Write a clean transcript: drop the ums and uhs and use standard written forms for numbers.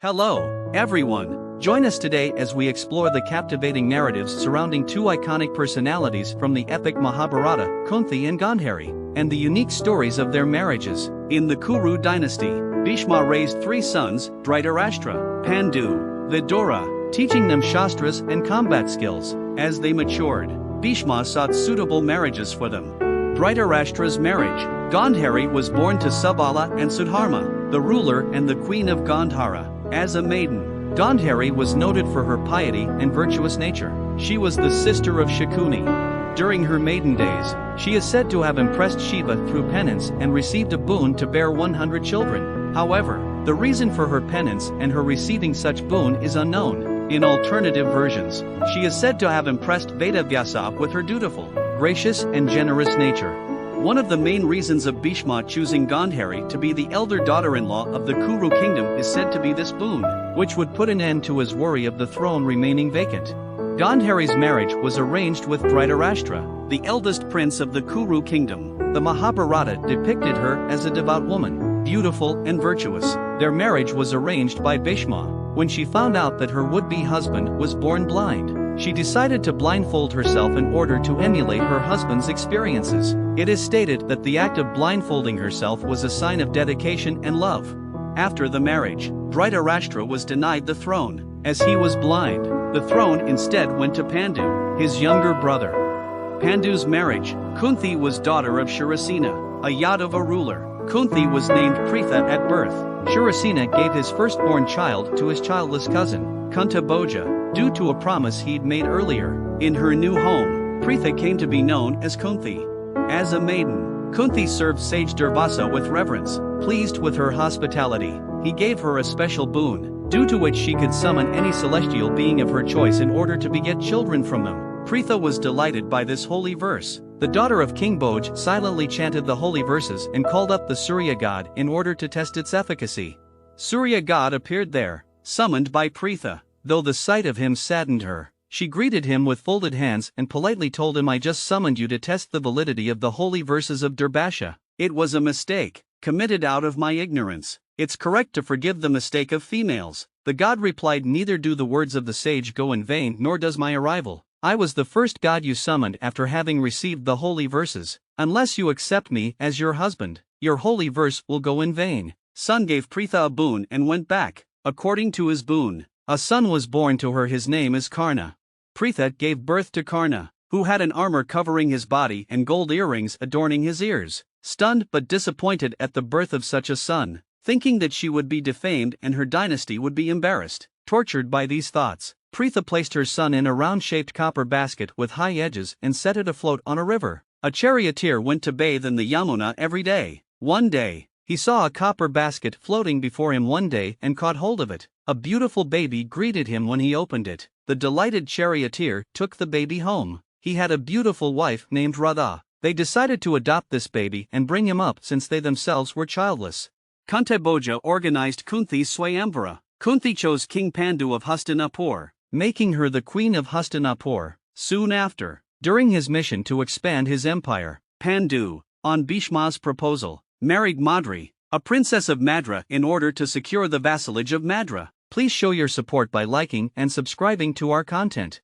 Hello, everyone. Join us today as we explore the captivating narratives surrounding two iconic personalities from the epic Mahabharata, Kunthi and Gandhari, and the unique stories of their marriages. In the Kuru dynasty, Bhishma raised three sons, Dhritarashtra, Pandu, Vidura, teaching them shastras and combat skills. As they matured, Bhishma sought suitable marriages for them. Dhritarashtra's marriage. Gandhari was born to Subala and Sudharma, the ruler and the queen of Gandhara. As a maiden, Gandhari was noted for her piety and virtuous nature. She was the sister of Shakuni. During her maiden days, she is said to have impressed Shiva through penance and received a boon to bear 100 children. However, the reason for her penance and her receiving such boon is unknown. In alternative versions, she is said to have impressed Vedavyasa with her dutiful, gracious and generous nature. One of the main reasons of Bhishma choosing Gandhari to be the elder daughter-in-law of the Kuru kingdom is said to be this boon, which would put an end to his worry of the throne remaining vacant. Gandhari's marriage was arranged with Dhritarashtra, the eldest prince of the Kuru kingdom. The Mahabharata depicted her as a devout woman, beautiful and virtuous. Their marriage was arranged by Bhishma. When she found out that her would-be husband was born blind, she decided to blindfold herself in order to emulate her husband's experiences. It is stated that the act of blindfolding herself was a sign of dedication and love. After the marriage, Dhritarashtra was denied the throne. As he was blind, the throne instead went to Pandu, his younger brother. Pandu's marriage. Kunthi was daughter of Shurasena, a Yadava ruler. Kunthi was named Pritha at birth. Shurasena gave his firstborn child to his childless cousin, Kunti, due to a promise he'd made earlier. In her new home, Pritha came to be known as Kunthi. As a maiden, Kunthi served sage Durvasa with reverence. Pleased with her hospitality, he gave her a special boon, due to which she could summon any celestial being of her choice in order to beget children from them. Pritha was delighted by this holy verse. The daughter of King Bhoj silently chanted the holy verses and called up the Surya god in order to test its efficacy. Surya god appeared there, summoned by Pritha. Though the sight of him saddened her, she greeted him with folded hands and politely told him, "I just summoned you to test the validity of the holy verses of Durbasha. It was a mistake, committed out of my ignorance. It's correct to forgive the mistake of females." The god replied, "Neither do the words of the sage go in vain, nor does my arrival. I was the first god you summoned after having received the holy verses. Unless you accept me as your husband, your holy verse will go in vain." Son gave Pritha a boon and went back. According to his boon, a son was born to her. His name is Karna. Pritha gave birth to Karna, who had an armor covering his body and gold earrings adorning his ears. Stunned but disappointed at the birth of such a son, thinking that she would be defamed and her dynasty would be embarrassed, tortured by these thoughts, Pritha placed her son in a round-shaped copper basket with high edges and set it afloat on a river. A charioteer went to bathe in the Yamuna every day. One day, he saw a copper basket floating before him one day and caught hold of it. A beautiful baby greeted him when he opened it. The delighted charioteer took the baby home. He had a beautiful wife named Radha. They decided to adopt this baby and bring him up since they themselves were childless. Kunti organized Kunthi's Swayamvara. Kunthi chose King Pandu of Hastinapur, making her the queen of Hastinapur. Soon after, during his mission to expand his empire, Pandu, on Bhishma's proposal, married Madri, a princess of Madra, in order to secure the vassalage of Madra. Please show your support by liking and subscribing to our content.